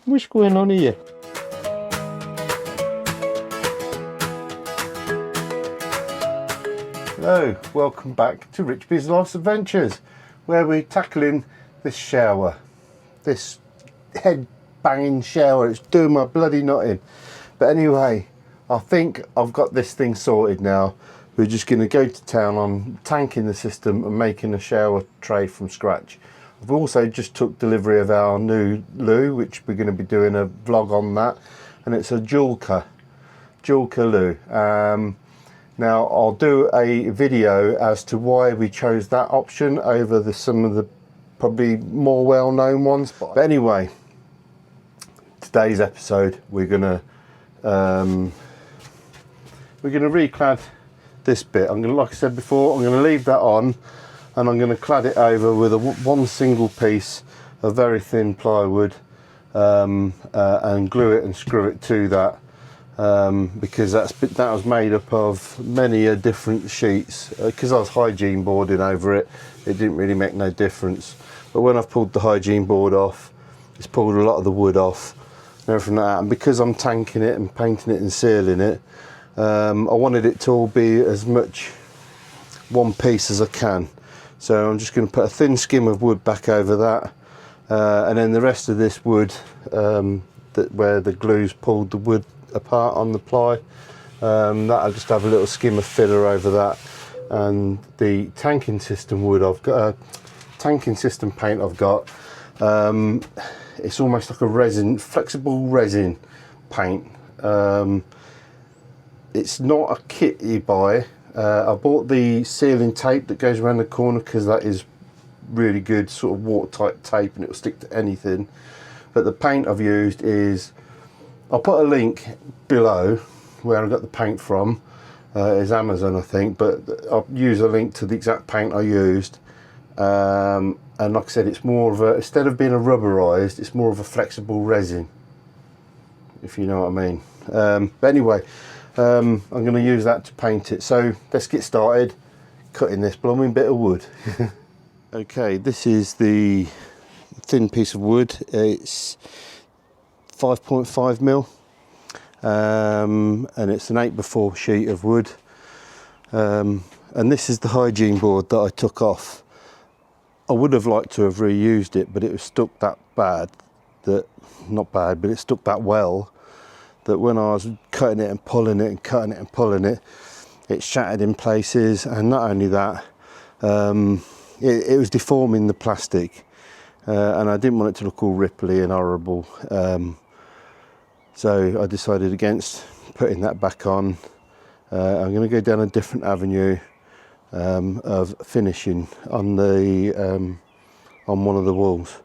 What's going on here? Hello, welcome back to Rich B's Life's Adventures, where we're tackling this shower. This head banging shower, it's doing my bloody knot in. But anyway, I think I've got this thing sorted now. We're just going to go to town on tanking the system and making a shower tray from scratch. I've also just took delivery of our new loo, which we're going to be doing a vlog on that. And it's a Joolca loo. Now I'll do a video as to why we chose that option over some of the probably more well-known ones. But anyway, today's episode we're gonna reclad this bit. Like I said before, I'm gonna leave that on, and I'm gonna clad it over with one single piece of very thin plywood, and glue it and screw it to that. Because that was made up of many different sheets. Because I was hygiene boarding over it, it didn't really make no difference. But when I've pulled the hygiene board off, it's pulled a lot of the wood off and everything like that. And because I'm tanking it and painting it and sealing it, I wanted it to all be as much one piece as I can. So I'm just going to put a thin skim of wood back over that, and then the rest of this wood, where the glue's pulled the wood apart on the ply, that I'll just have a little skim of filler over that. And the tanking system wood I've got, tanking system paint I've got, it's almost like a flexible resin paint. It's not a kit you buy. I bought the sealing tape that goes around the corner because that is really good sort of watertight tape and it will stick to anything. But the paint I've used is, I'll put a link below where I got the paint from. It's Amazon, I think, but I'll use a link to the exact paint I used. And like I said, it's more of a, instead of being a rubberized, it's more of a flexible resin, if you know what I mean. But anyway, I'm going to use that to paint it. So let's get started cutting this blooming bit of wood. Okay, this is the thin piece of wood. It's 5.5 mil, and it's an 8x4 sheet of wood, and this is the hygiene board that I took off. I would have liked to have reused it, but it was stuck that bad, that not bad, but it stuck that well that when I was cutting it and pulling it and cutting it and pulling it, it shattered in places. And not only that, it was deforming the plastic, and I didn't want it to look all ripply and horrible. So I decided against putting that back on. I'm going to go down a different avenue of finishing on the on one of the walls.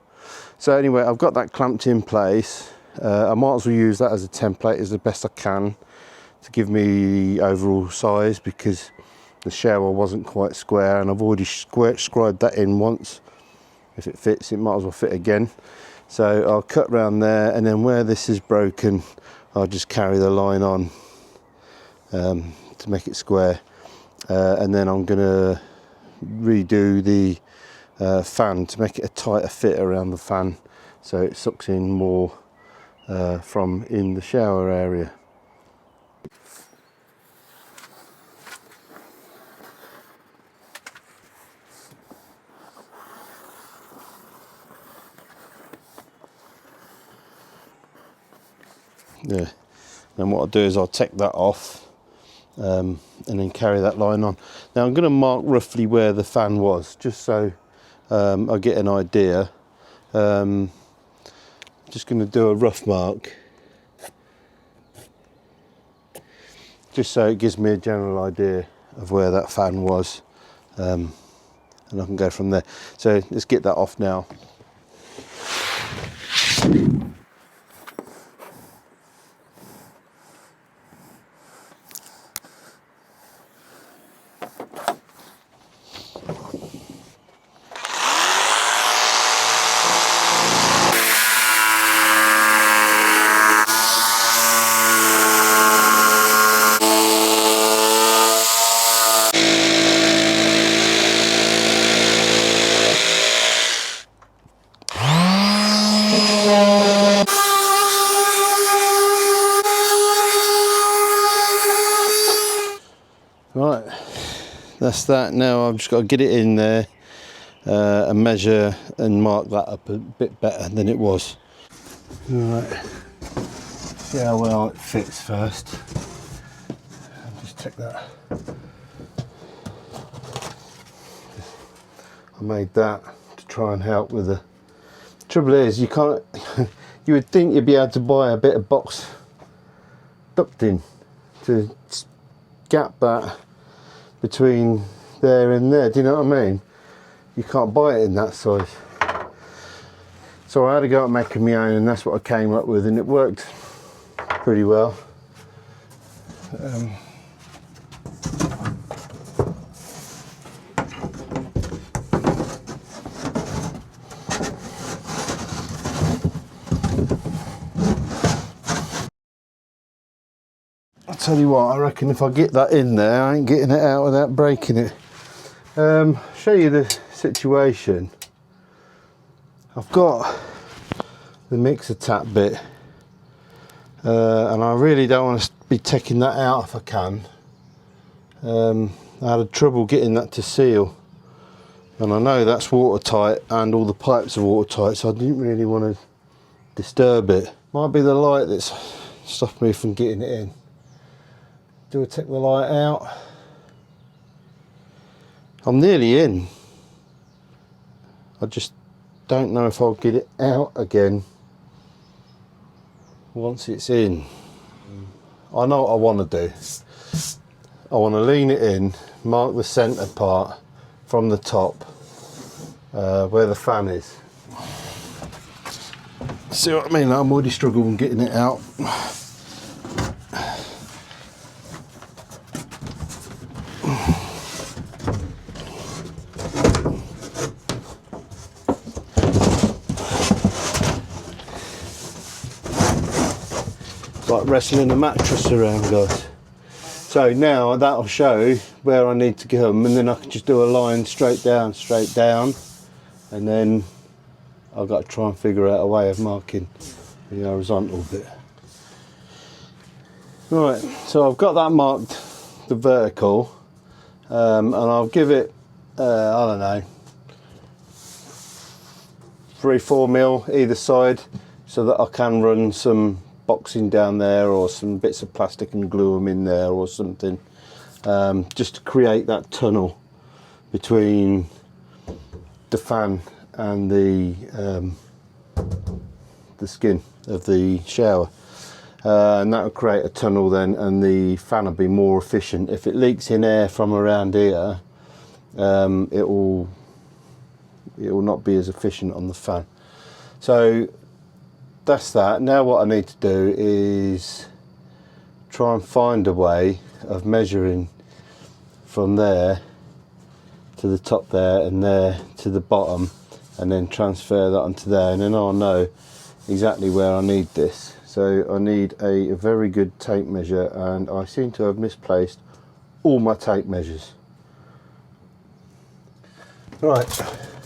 So anyway, I've got that clamped in place. I might as well use that as a template as the best I can to give me the overall size, because the shower wasn't quite square, and I've already scribed that in once. If it fits, it might as well fit again. So I'll cut round there, and then where this is broken, I'll just carry the line on to make it square. And then I'm going to redo the fan to make it a tighter fit around the fan, so it sucks in more from in the shower area. Yeah, and what I'll do is I'll take that off, and then carry that line on. Now I'm going to mark roughly where the fan was, just so I get an idea. Just going to do a rough mark, just so it gives me a general idea of where that fan was, and I can go from there. So let's get that off now. that's that. Now I've just got to get it in there and measure and mark that up a bit better than it was. Right, see how well it fits first. I'll just take that. I made that to try and help with the trouble is you can't you would think you'd be able to buy a bit of box ducting to gap that between there and there, do you know what I mean? You can't buy it in that size. So I had to go out making my own, and that's what I came up with, and it worked pretty well. I'll tell you what, I reckon if I get that in there, I ain't getting it out without breaking it. Show you the situation. I've got the mixer tap bit, and I really don't want to be taking that out if I can. I had trouble getting that to seal, and I know that's watertight and all the pipes are watertight, so I didn't really want to disturb it. Might be the light that's stopped me from getting it in. Do I take the light out? I'm nearly in. I just don't know if I'll get it out again once it's in. I know what I want to do. I want to lean it in, mark the centre part from the top where the fan is. See what I mean? I'm already struggling getting it out. Like wrestling a mattress around, guys. So now that'll show where I need to come, and then I can just do a line straight down, and then I've got to try and figure out a way of marking the horizontal bit. Right, so I've got that marked, the vertical, and I'll give it, I don't know, 3-4 mil either side, so that I can run some boxing down there or some bits of plastic and glue them in there or something, just to create that tunnel between the fan and the skin of the shower, and that will create a tunnel then, and the fan will be more efficient. If it leaks in air from around here, it will not be as efficient on the fan. So that's that. Now what I need to do is try and find a way of measuring from there to the top there and there to the bottom, and then transfer that onto there, and then I'll know exactly where I need this. So I need a very good tape measure, and I seem to have misplaced all my tape measures. Right,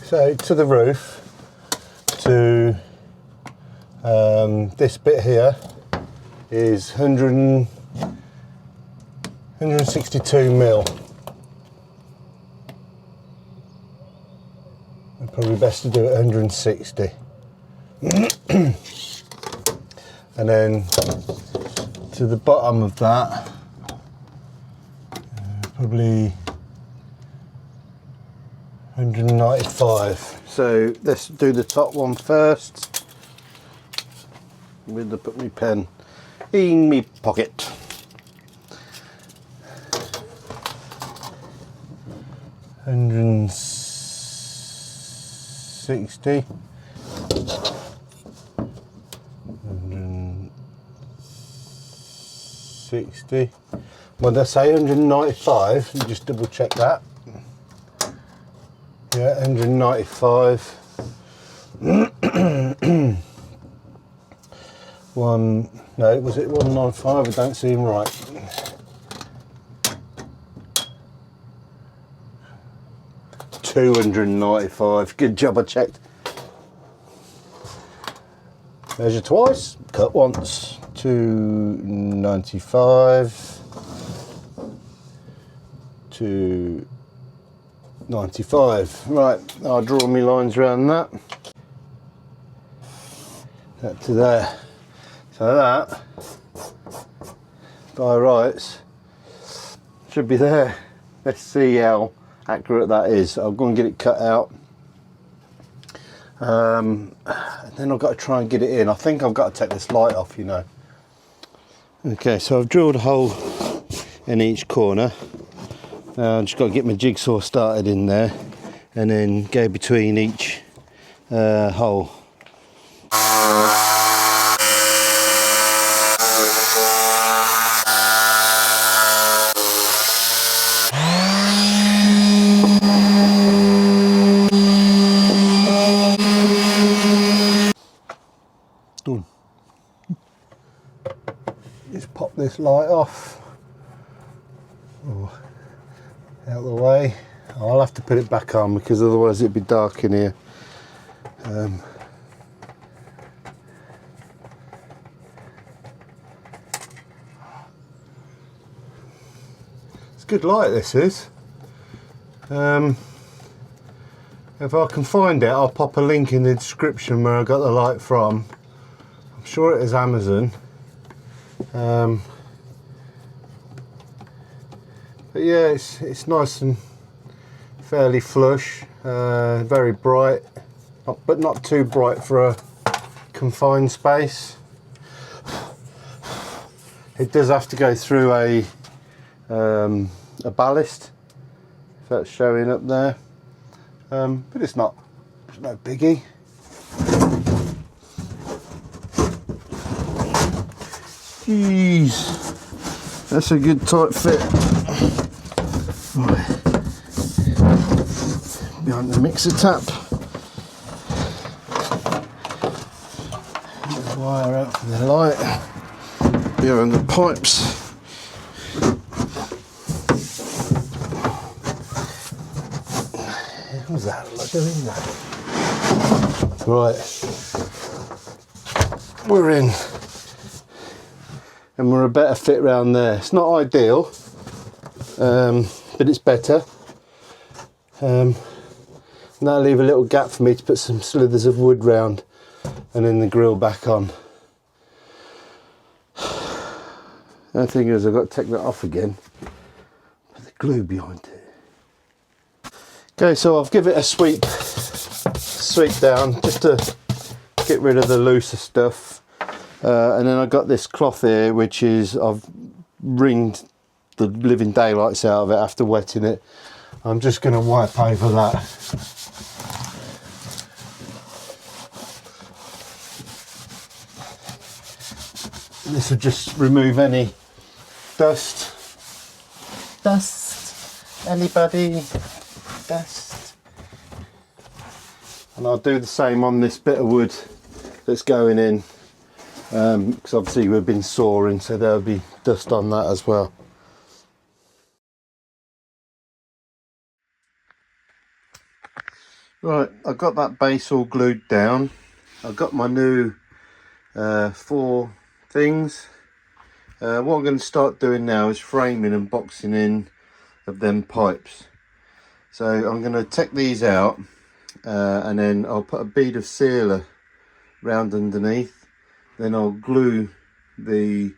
so to the roof, to this bit here is 162 mil. Probably best to do it 160. And then to the bottom of that, probably 195. So let's do the top one first. I'm going to put my pen in my pocket. $160. 160. What did I say? 195. Let me just double check that. Yeah, 195. No, was it 195? It don't seem right. $295. Good job I checked. Measure twice, cut once. 295. 295. 95. Right, I'll draw my lines around that. That to there. So that, by rights, should be there. Let's see how accurate that is. I'll go and get it cut out. And then I've got to try and get it in. I think I've got to take this light off, you know. Okay, so I've drilled a hole in each corner. Now I've just got to get my jigsaw started in there and then go between each hole. Done. Just pop this light off. Oh, out of the way. I'll have to put it back on because otherwise it'd be dark in here. It's good light, this is. If I can find it, I'll pop a link in the description where I got the light from. I'm sure it is Amazon. But yeah, it's nice and fairly flush, very bright, but not too bright for a confined space. It does have to go through a ballast, if that's showing up there, but it's no biggie. Jeez, that's a good tight fit. Right. Behind the mixer tap. Get the wire out for the light. Behind the pipes. What's that? Look at that. Right. We're in. And we're a better fit round there. It's not ideal, but it's better. And that'll leave a little gap for me to put some slithers of wood round and then the grill back on. The thing is, I've got to take that off again. Put the glue behind it. Okay, so I've given it a sweep down just to get rid of the looser stuff. And then I've got this cloth here, which is, I've wringed the living daylights out of it after wetting it. I'm just going to wipe over that. This will just remove any dust. Anybody? Dust. And I'll do the same on this bit of wood that's going in, because obviously we've been sawing, so there'll be dust on that as well. Right, I've got that base all glued down. I've got my new 4 things. What I'm going to start doing now is framing and boxing in of them pipes. So I'm going to take these out and then I'll put a bead of sealer round underneath. Then I'll glue the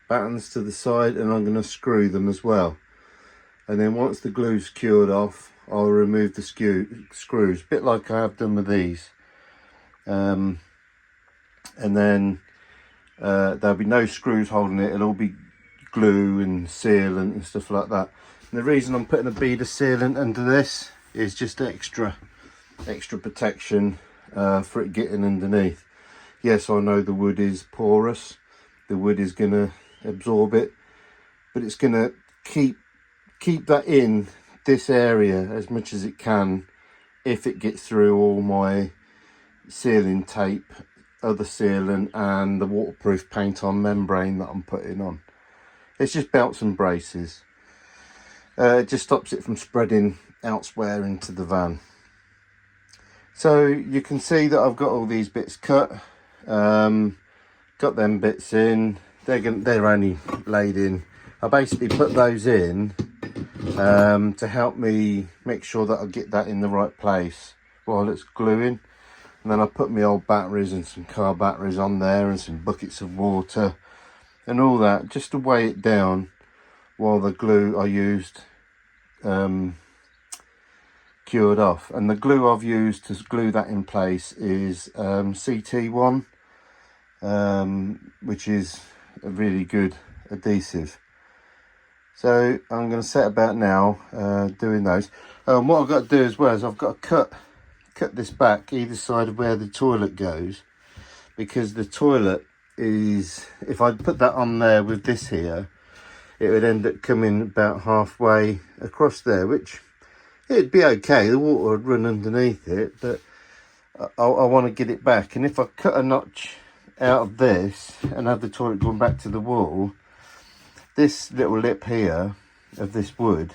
battens to the side and I'm going to screw them as well. And then once the glue's cured off, I'll remove the screws, a bit like I have done with these. And then there'll be no screws holding it, it'll all be glue and sealant and stuff like that. And the reason I'm putting a bead of sealant under this is just extra protection for it getting underneath. Yes, I know the wood is porous, the wood is going to absorb it, but it's going to keep that in this area as much as it can if it gets through all my sealing tape, other sealant and the waterproof paint on membrane that I'm putting on. It's just belts and braces. It just stops it from spreading elsewhere into the van. So you can see that I've got all these bits cut, got them bits in. They're only laid in. I basically put those in to help me make sure that I get that in the right place while it's gluing. And then I put my old batteries and some car batteries on there and some buckets of water and all that, just to weigh it down while the glue I used cured off. And the glue I've used to glue that in place is CT1, which is a really good adhesive. So I'm going to set about now doing those. What I've got to do as well is I've got to cut this back either side of where the toilet goes, because the toilet is, if I put that on there with this here, it would end up coming about halfway across there, which it'd be okay, the water would run underneath it, but I want to get it back. And if I cut a notch out of this and have the toilet going back to the wall, this little lip here of this wood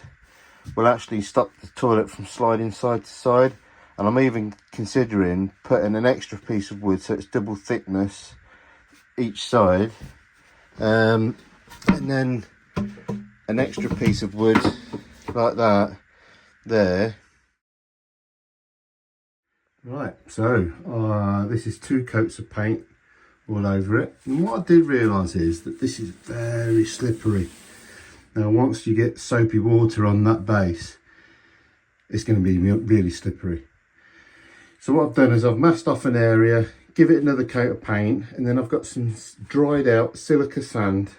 will actually stop the toilet from sliding side to side. And I'm even considering putting an extra piece of wood so it's double thickness each side, and then an extra piece of wood like that there. Right, so this is 2 coats of paint all over it. And what I did realise is that this is very slippery. Now once you get soapy water on that base, it's going to be really slippery. So what I've done is I've masked off an area, give it another coat of paint, and then I've got some dried out silica sand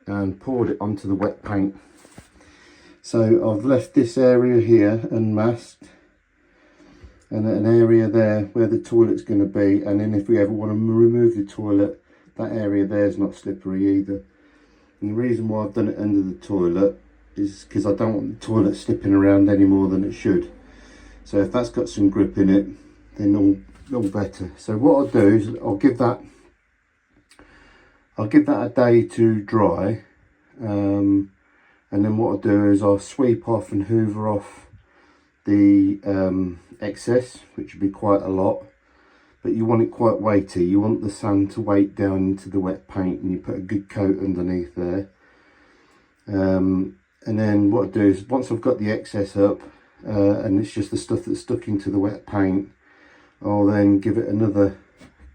and poured it onto the wet paint. So I've left this area here unmasked, and an area there where the toilet's going to be. And then if we ever want to remove the toilet, that area there is not slippery either. And the reason why I've done it under the toilet is because I don't want the toilet slipping around any more than it should. So if that's got some grip in it, then all better. So what I'll do is I'll give that a day to dry, and then what I'll do is I'll sweep off and hoover off the excess, which would be quite a lot, but you want it quite weighty. You want the sand to weight down into the wet paint, and you put a good coat underneath there. And then what I do is once I've got the excess up, and it's just the stuff that's stuck into the wet paint, I'll then give it another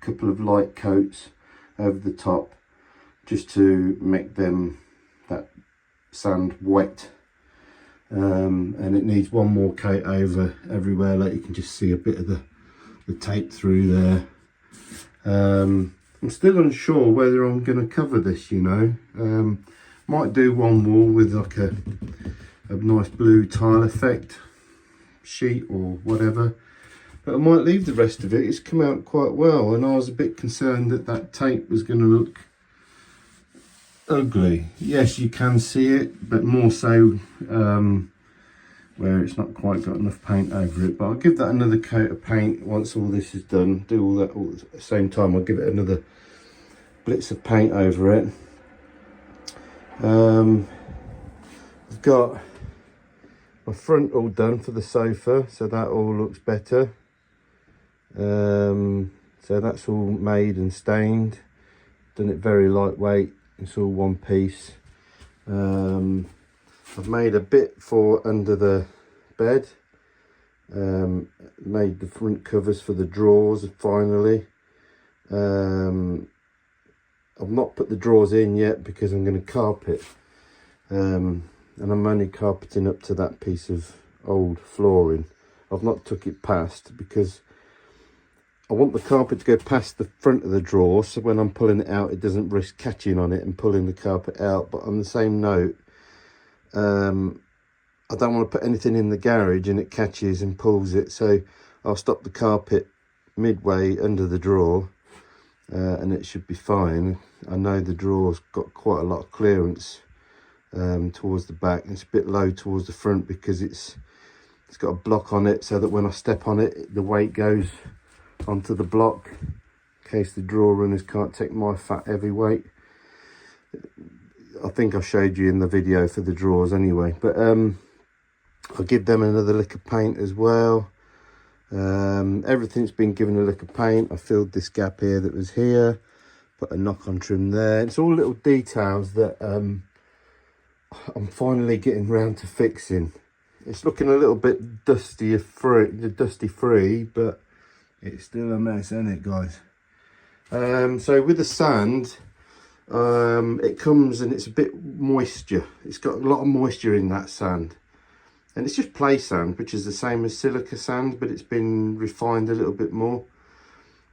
couple of light coats over the top, just to make that sand wet. And it needs one more coat over everywhere, like you can just see a bit of the tape through there. I'm still unsure whether I'm going to cover this, you know. Might do one wall with like a nice blue tile effect sheet or whatever, but I might leave the rest of it. It's come out quite well, and I was a bit concerned that tape was going to look ugly. Yes, you can see it, but more so where it's not quite got enough paint over it. But I'll give that another coat of paint once all this is done. Do all that all at the same time. I'll give it another blitz of paint over it. I've got my front all done for the sofa, so that all looks better. So that's all made and stained. Done it very lightweight. It's all one piece. I've made a bit for under the bed. Made the front covers for the drawers finally. I've not put the drawers in yet because I'm going to carpet. And I'm only carpeting up to that piece of old flooring. I've not took it past because I want the carpet to go past the front of the drawer, so when I'm pulling it out, it doesn't risk catching on it and pulling the carpet out. But on the same note, I don't want to put anything in the garage and it catches and pulls it, so I'll stop the carpet midway under the drawer, and it should be fine. I know the drawer's got quite a lot of clearance towards the back, and it's a bit low towards the front because it's got a block on it, so that when I step on it, the weight goes onto the block in case the drawer runners can't take my fat heavy weight. I think I showed you in the video for the drawers anyway, but I'll give them another lick of paint as well. Everything's been given a lick of paint. I filled this gap here that was here, put a knock-on trim there. It's all little details that I'm finally getting round to fixing. It's looking a little bit dusty free, but it's still a mess, isn't it, guys? So with the sand, it comes and it's a bit moisture. It's got a lot of moisture in that sand, and it's just play sand, which is the same as silica sand, but it's been refined a little bit more.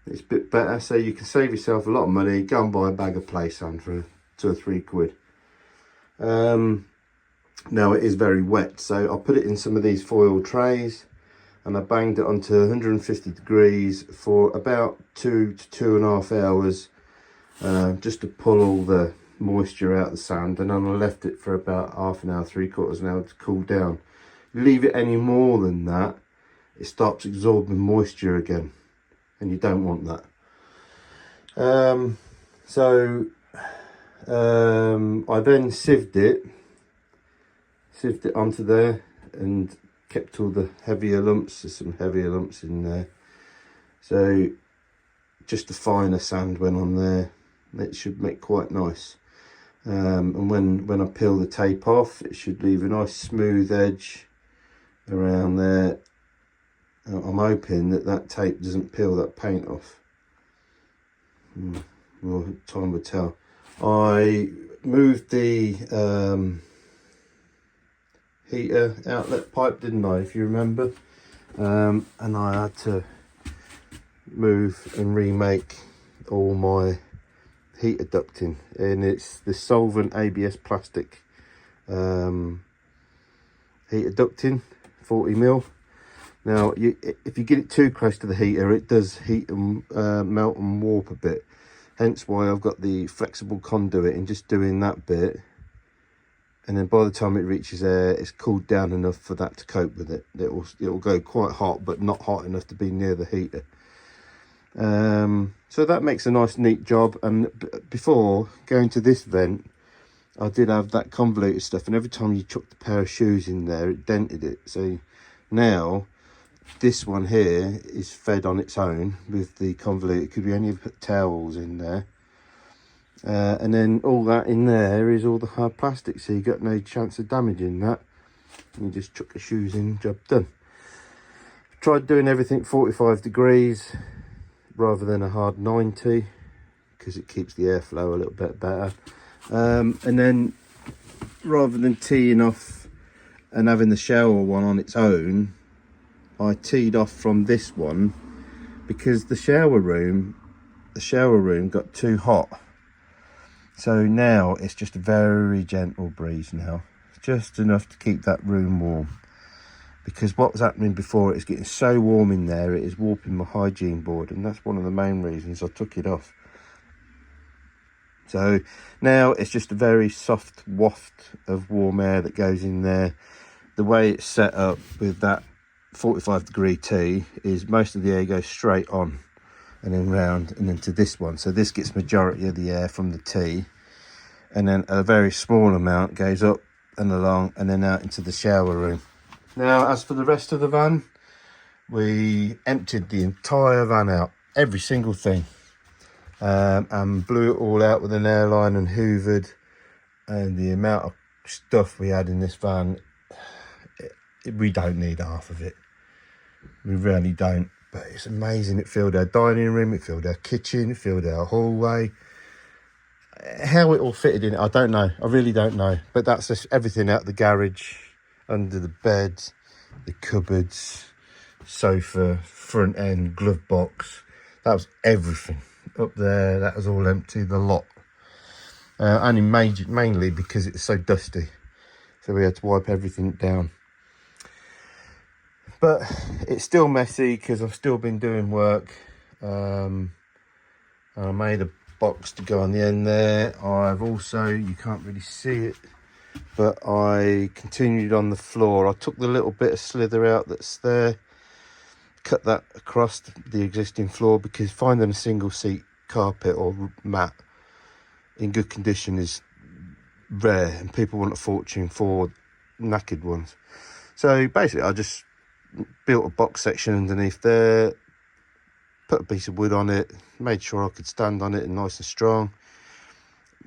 It's a bit better, so you can save yourself a lot of money. Go and buy a bag of play sand for 2 or 3 quid. Now it is very wet, so I put it in some of these foil trays and I banged it onto 150 degrees for about 2 to 2.5 hours, just to pull all the moisture out of the sand, and then I left it for about half an hour, 3/4 an hour to cool down. Leave it any more than that, it starts absorbing moisture again, and you don't want that. I then sieved it onto there and kept all the heavier lumps. There's some heavier lumps in there, so just a finer sand went on there. It should make quite nice, and when I peel the tape off, it should leave a nice smooth edge around there. I'm hoping that tape doesn't peel that paint off. Well, time will tell. I moved the heater outlet pipe, didn't I, if you remember? And I had to move and remake all my heater ducting, and it's the solvent ABS plastic heater ducting, 40mm. Now if you get it too close to the heater, it does heat and melt and warp a bit, hence why I've got the flexible conduit and just doing that bit, and then by the time it reaches there, it's cooled down enough for that to cope with it. It'll go quite hot, but not hot enough to be near the heater. So that makes a nice neat job. And before going to this vent, I did have that convoluted stuff, and every time you chucked a pair of shoes in there, it dented it. So now this one here is fed on its own with the convolute. It could be only put towels in there, and then all that in there is all the hard plastic, so you got no chance of damaging that. You just chuck the shoes in, job done. Tried doing everything 45 degrees rather than a hard 90, because it keeps the airflow a little bit better. And then rather than teeing off and having the shower one on its own, I teed off from this one, because the shower room got too hot. So now it's just a very gentle breeze now, just enough to keep that room warm. Because what was happening before, it's getting so warm in there, it is warping my hygiene board, and that's one of the main reasons I took it off. So now it's just a very soft waft of warm air that goes in there. The way it's set up with that 45-degree tee is most of the air goes straight on and then round and into this one. So this gets majority of the air from the tee, and then a very small amount goes up and along and then out into the shower room. Now, as for the rest of the van, we emptied the entire van out, every single thing, and blew it all out with an airline and hoovered. And the amount of stuff we had in this van, we don't need half of it. We really don't. But it's amazing. It filled our dining room, it filled our kitchen, it filled our hallway. How it all fitted in it, I don't know. I really don't know. But that's just everything out the garage, under the bed, the cupboards, sofa, front end, glove box. That was everything up there. That was all empty, the lot. Only mainly because it's so dusty, so we had to wipe everything down. But it's still messy because I've still been doing work. I made a box to go on the end there. I've also, you can't really see it, but I continued on the floor. I took the little bit of slither out that's there, cut that across the existing floor, because finding a single seat carpet or mat in good condition is rare, and people want a fortune for knackered ones. So basically I just built a box section underneath there, put a piece of wood on it, made sure I could stand on it and nice and strong,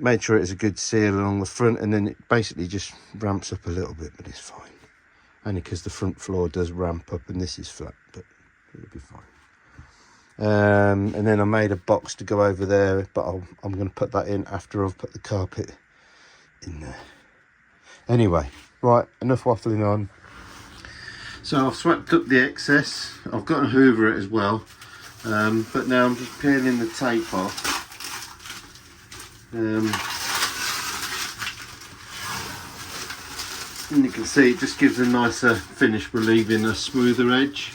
made sure it's a good seal along the front, and then it basically just ramps up a little bit, but it's fine. Only because the front floor does ramp up and this is flat, but it'll be fine. And then I made a box to go over there, but I'm going to put that in after I've put the carpet in there. Anyway, right, enough waffling on. So I've swept up the excess. I've got to hoover it as well, but now I'm just peeling the tape off. And you can see it just gives a nicer finish, relieving a smoother edge.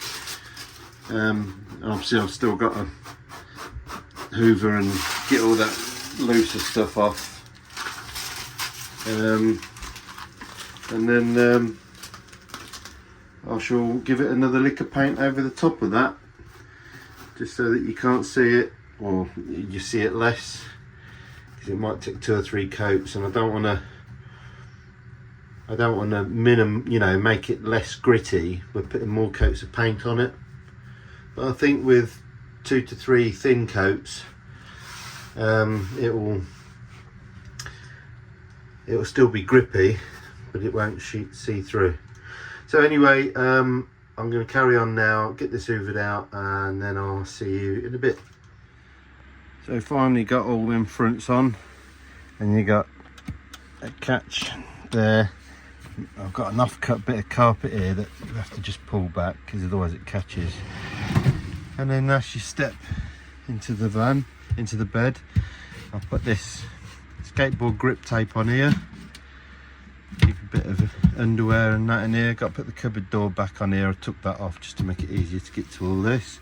Obviously I've still got to hoover and get all that looser stuff off. And then I shall give it another lick of paint over the top of that, just so that you can't see it, or you see it less, because it might take 2 or 3 coats, and I don't want to make it less gritty with putting more coats of paint on it. But I think with 2 to 3 thin coats, it will still be grippy, but it won't see through. So anyway, I'm going to carry on now, get this hoovered out, and then I'll see you in a bit. So finally got all them fronts on, and you got a catch there. I've got an off-cut bit of carpet here that you have to just pull back, because otherwise it catches. And then as you step into the van, into the bed, I'll put this skateboard grip tape on here. Keep a bit of underwear and that in here. Got to put the cupboard door back on here. I took that off just to make it easier to get to all this.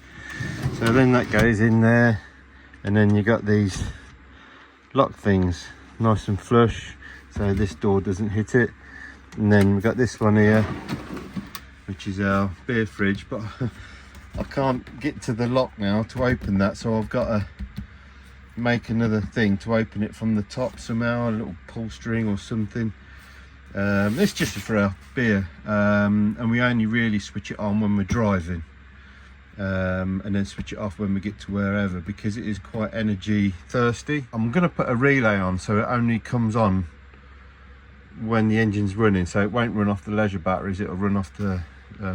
So then that goes in there, and then you got these lock things nice and flush, so this door doesn't hit it. And then we've got this one here, which is our beer fridge, but I can't get to the lock now to open that, so I've got to make another thing to open it from the top somehow, a little pull string or something. It's just for our beer, and we only really switch it on when we're driving, and then switch it off when we get to wherever, because it is quite energy thirsty. I'm going to put a relay on so it only comes on when the engine's running, so it won't run off the leisure batteries, it'll run off the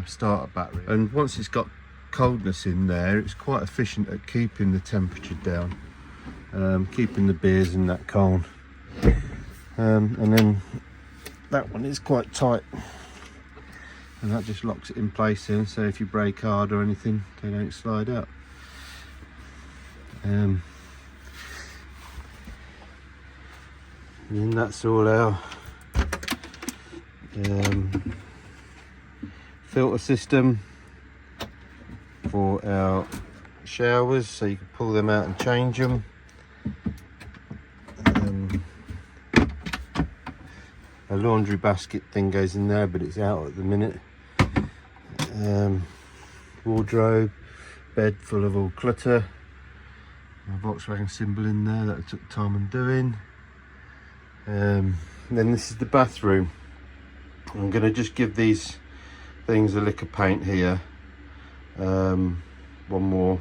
starter battery. And once it's got coldness in there, it's quite efficient at keeping the temperature down, keeping the beers in that cold. And then that one is quite tight, and that just locks it in place then, so if you brake hard or anything, they don't slide out. And then that's all our filter system for our showers, so you can pull them out and change them. A laundry basket thing goes in there, but it's out at the minute. Wardrobe, bed full of all clutter, a Volkswagen symbol in there that I took time undoing. Then this is the bathroom. I'm going to just give these things a lick of paint here, one more,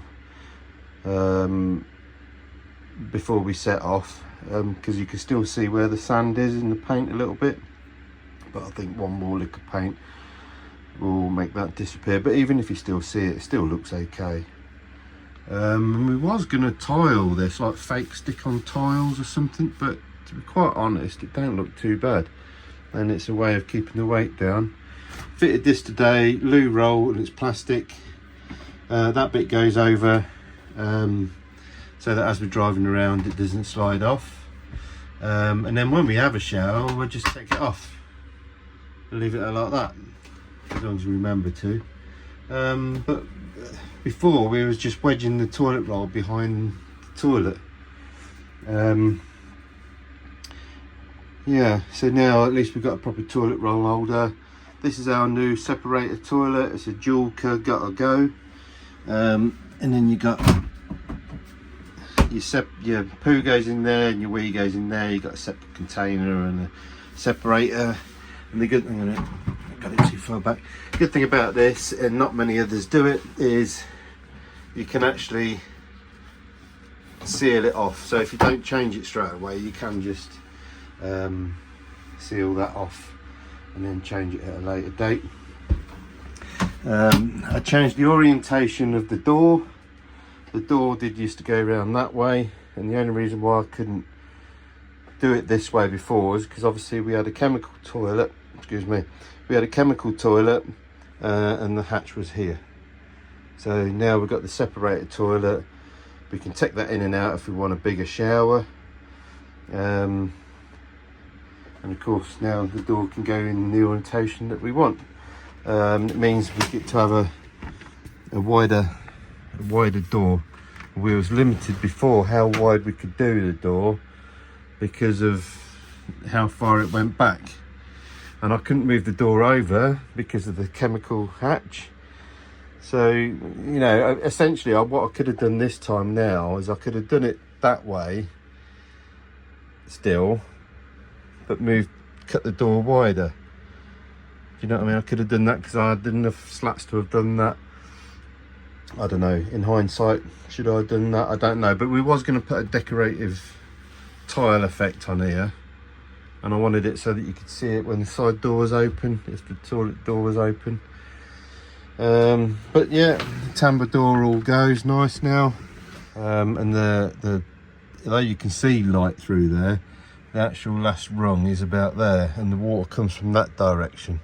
before we set off, because you can still see where the sand is in the paint a little bit, but I think one more lick of paint will make that disappear. But even if you still see it, it still looks okay. And we was going to tile this, like fake stick on tiles or something, but to be quite honest, it don't look too bad, and it's a way of keeping the weight down. Fitted this today, loo roll, and it's plastic. That bit goes over, so that as we're driving around it doesn't slide off, and then when we have a shower we'll just take it off and leave it like that, as long as we remember to. But before we was just wedging the toilet roll behind the toilet. Yeah, so now at least we've got a proper toilet roll holder. This is our new separator toilet. It's a Joolca Gotta Go, and then you got your poo goes in there and your wee goes in there. You got a separate container and a separator. And the good thing, I got it too far back. Good thing about this, and not many others do it, is you can actually seal it off. So if you don't change it straight away, you can just seal that off and then change it at a later date. I changed the orientation of the door. The door used to go around that way, and the only reason why I couldn't do it this way before is because obviously we had a chemical toilet, we had a chemical toilet and the hatch was here. So now we've got the separated toilet. We can take that in and out if we want a bigger shower, and of course now the door can go in the orientation that we want. It means we get to have a wider door. We was limited before how wide we could do the door because of how far it went back, and I couldn't move the door over because of the chemical hatch. So, you know, essentially what I could have done this time now is I could have done it that way still, but cut the door wider. Do you know what I mean? I could have done that because I had enough slats to have done that. I don't know, in hindsight, should I have done that? I don't know, but we was going to put a decorative tile effect on here, and I wanted it so that you could see it when the side door was open, if the toilet door was open. But yeah, the tambour door all goes nice now, and although you can see light through there, the actual last rung is about there, and the water comes from that direction,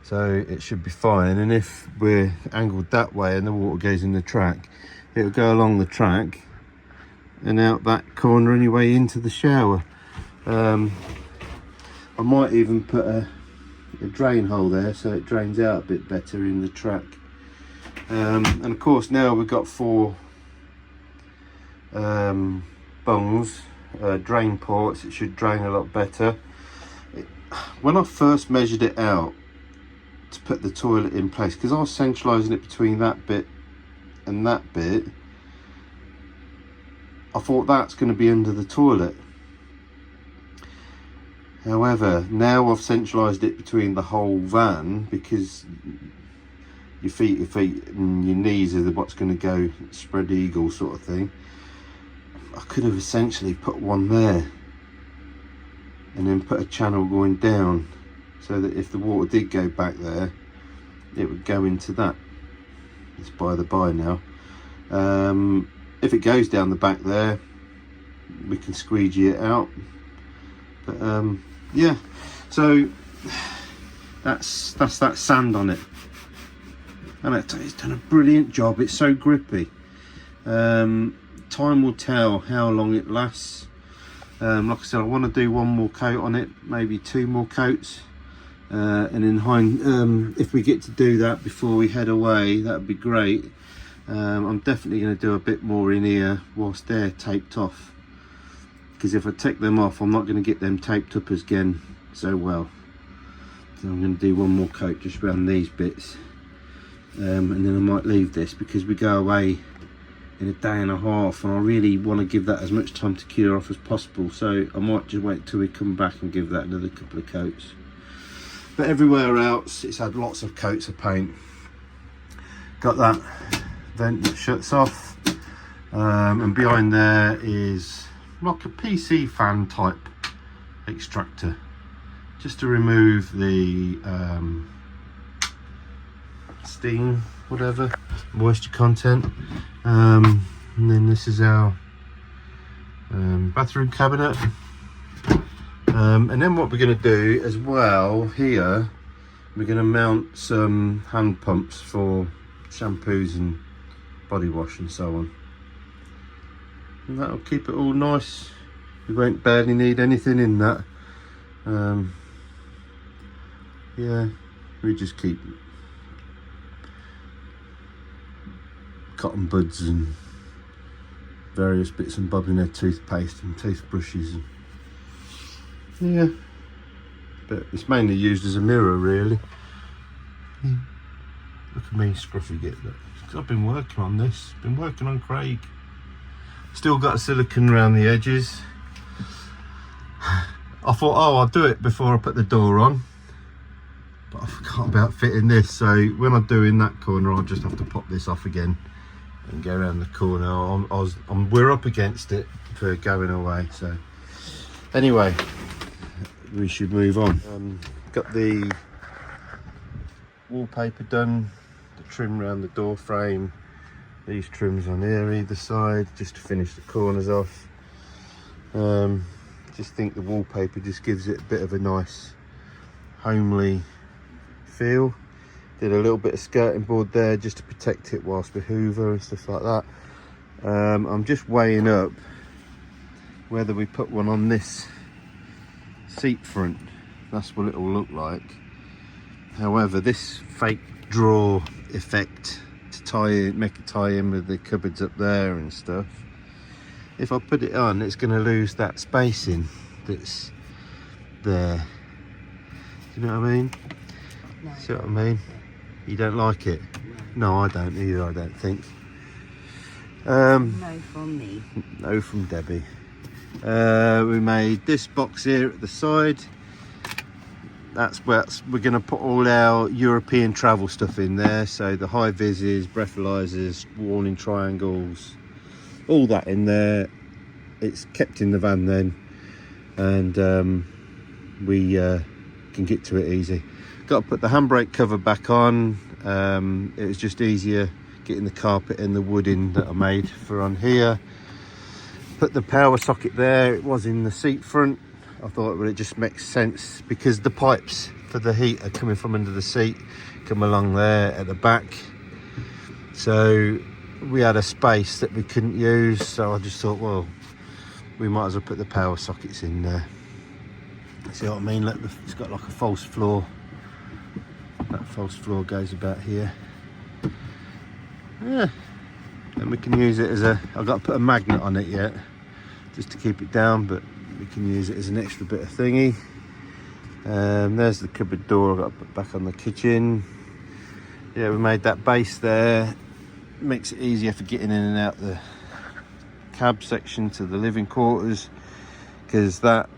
so it should be fine. And if we're angled that way and the water goes in the track, it'll go along the track and out that corner anyway into the shower. I might even put a drain hole there so it drains out a bit better in the track. And of course now we've got 4 bungs, drain ports. It should drain a lot better. When I first measured it out to put the toilet in place, because I was centralising it between that bit and that bit, I thought that's going to be under the toilet. However, now I've centralised it between the whole van, because your feet and your knees are what's going to go spread eagle sort of thing. I could have essentially put one there and then put a channel going down, so that if the water did go back there, it would go into that. It's by the by now. If it goes down the back there, we can squeegee it out. But yeah, so that's that sand on it, and it's done a brilliant job. It's so grippy. Time will tell how long it lasts. Like I said, I want to do one more coat on it, maybe 2 more coats, and if we get to do that before we head away, that'd be great. I'm definitely going to do a bit more in here whilst they're taped off, because if I take them off, I'm not going to get them taped up again so well. So I'm going to do one more coat just around these bits, and then I might leave this because we go away in a day and a half, and I really want to give that as much time to cure off as possible. So I might just wait till we come back and give that another couple of coats. But everywhere else, it's had lots of coats of paint. Got that vent that shuts off, and behind there is like a PC fan type extractor, just to remove the steam, whatever, moisture content. And then this is our bathroom cabinet. And then what we're going to do as well here, we're going to mount some hand pumps for shampoos and body wash and so on, and that'll keep it all nice. We won't barely need anything in that. Yeah, we just keep cotton buds and various bits and bobs in their toothpaste and toothbrushes, and yeah, but it's mainly used as a mirror really. Look at me scruffy get that, because I've been working on this, been working on Craig. Still got a silicone around the edges. I thought, oh, I'll do it before I put the door on, but I forgot about fitting this, so when I do in that corner I'll just have to pop this off again and go around the corner. We're up against it for going away, so anyway, we should move on. Got the wallpaper done, the trim around the door frame, these trims on here either side, just to finish the corners off. Just think the wallpaper just gives it a bit of a nice homely feel. Did a little bit of skirting board there just to protect it whilst we hoover and stuff like that. I'm just weighing up whether we put one on this seat front. That's what it'll look like. However, this fake drawer effect to make a tie in with the cupboards up there and stuff, if I put it on, it's going to lose that spacing that's there. Do you know what I mean? No. See what I mean? You don't like it? No, I don't either, I don't think. No from me. No from Debbie. We made this box here at the side. That's where we're going to put all our European travel stuff in there. So the high vises, breathalyzers, warning triangles, all that in there. It's kept in the van then, and we can get to it easy. Got to put the handbrake cover back on. It was just easier getting the carpet and the wood in that I made for on here. Put the power socket there. It was in the seat front. I thought, well, it just makes sense because the pipes for the heat are coming from under the seat, come along there at the back. So we had a space that we couldn't use, so I just thought, well, we might as well put the power sockets in there. See what I mean? Look, it's got like a false floor. That false floor goes about here. Yeah, and we can use it as a, I've got to put a magnet on it yet just to keep it down, but we can use it as an extra bit of thingy. There's the cupboard door I've got to put back on the kitchen. Yeah, we made that base there. Makes it easier for getting in and out the cab section to the living quarters, because that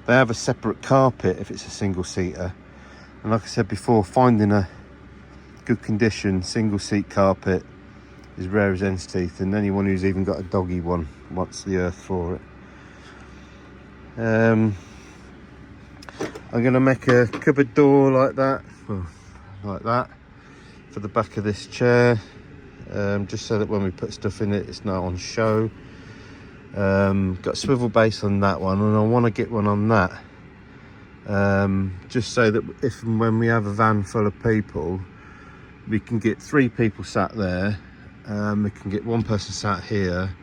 they have a separate carpet if it's a single seater, and like I said before, finding a good condition single seat carpet is rare as hen's teeth, and anyone who's even got a doggy one wants the earth for it. I'm going to make a cupboard door like that, for the back of this chair, just so that when we put stuff in it, it's not on show. Got a swivel base on that one, and I want to get one on that, just so that if and when we have a van full of people, we can get 3 people sat there. We can get 1 person sat here,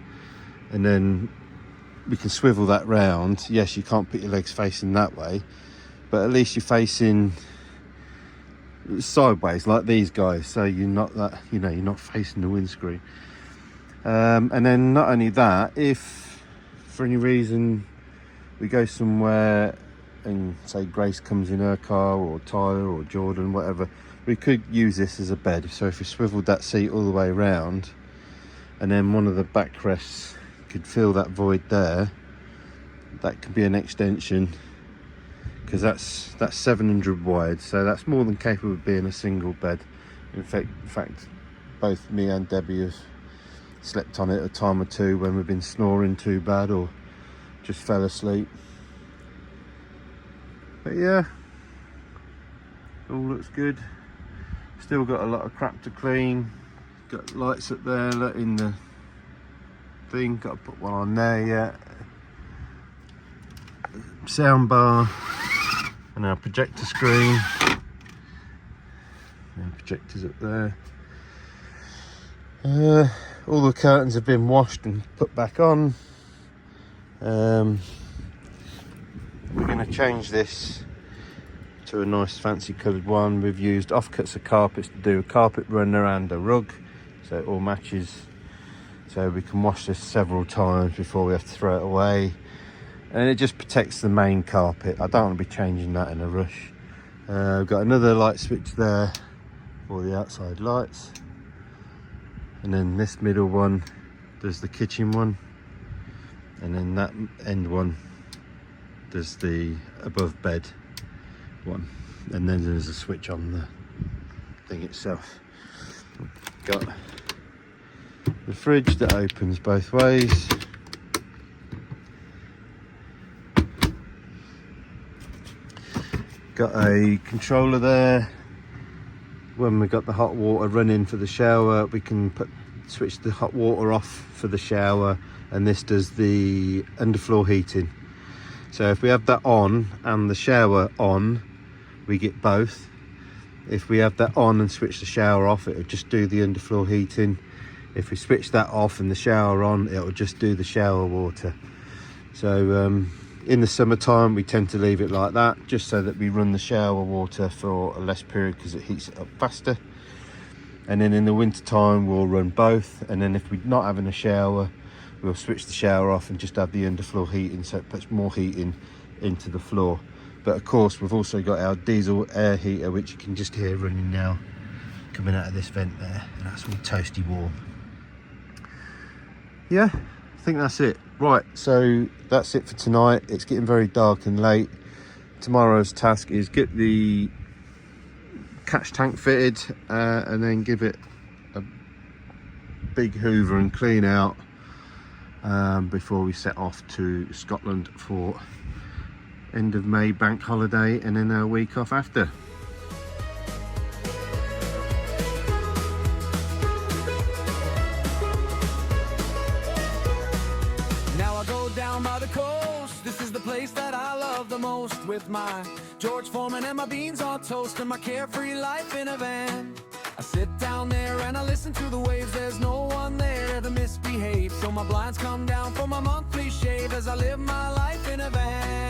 and then we can swivel that round. Yes, you can't put your legs facing that way, but at least you're facing sideways like these guys, so you're not that, you know, you're not facing the windscreen. And then not only that, if for any reason we go somewhere and say Grace comes in her car, or Tyler or Jordan, whatever, we could use this as a bed. So if we swiveled that seat all the way around, and then one of the backrests could fill that void there, that could be an extension, because that's 700 wide, so that's more than capable of being a single bed. In fact, both me and Debbie have slept on it a time or two when we've been snoring too bad or just fell asleep. But yeah, all looks good. Still got a lot of crap to clean. Got lights up there in the thing, got to put one on there yet. Sound bar and our projector screen. And projectors up there. All the curtains have been washed and put back on. We're going to change this to a nice fancy coloured one. We've used offcuts of carpets to do a carpet runner and a rug, so it all matches, so we can wash this several times before we have to throw it away, and it just protects the main carpet. I don't want to be changing that in a rush. We've got another light switch there for the outside lights, and then this middle one does the kitchen one, and then that end one does the above bed one, and then there's a switch on the thing itself. got the fridge that opens both ways. Got a controller there. When we've got the hot water running for the shower, we can switch the hot water off for the shower, and this does the underfloor heating. So if we have that on and the shower on, we get both. If we have that on and switch the shower off, it'll just do the underfloor heating. If we switch that off and the shower on, it'll just do the shower water. So in the summertime we tend to leave it like that, just so that we run the shower water for a less period because it heats it up faster. And then in the winter time we'll run both, and then if we're not having a shower, we'll switch the shower off and just have the underfloor heating, so it puts more heating into the floor. But of course we've also got our diesel air heater, which you can just hear running now, coming out of this vent there, and that's all toasty warm. Yeah, I think that's it. Right, so that's it for tonight. It's getting very dark and late. Tomorrow's task is get the catch tank fitted, and then give it a big hoover and clean out before we set off to Scotland for end of May bank holiday, and then a week off after. Now I go down by the coast. This is the place that I love the most, with my George Foreman and my beans on toast and my carefree life in a van. I sit down there and I listen to the waves. There's no one there to misbehave, so my blinds come down for my monthly shave as I live my life in a van.